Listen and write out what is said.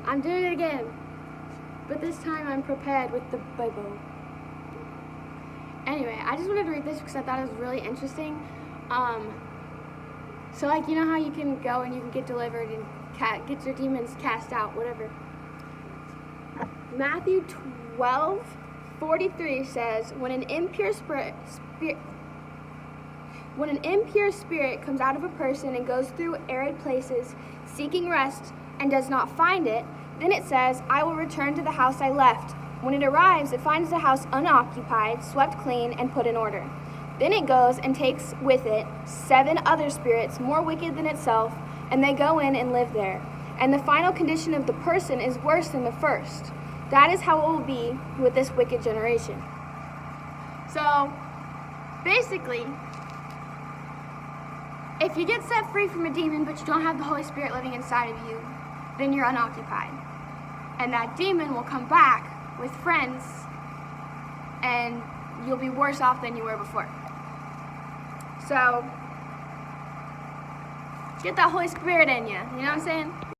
I'm doing it again. But this time I'm prepared with the Bible. Anyway, I just wanted to read this because I thought it was really interesting. So like, you know how you can go and you can get delivered and get your demons cast out, whatever. Matthew 12:43 says, when an impure spirit comes out of a person and goes through arid places, seeking rest, and does not find it, then it says, I will return to the house I left. When it arrives, it finds the house unoccupied, swept clean, and put in order. Then it goes and takes with it 7 other spirits more wicked than itself, and they go in and live there. And the final condition of the person is worse than the first. That is how it will be with this wicked generation. So, basically, if you get set free from a demon, but you don't have the Holy Spirit living inside of you, then you're unoccupied. And that demon will come back with friends, and you'll be worse off than you were before. So, get that Holy Spirit in you. You know what I'm saying?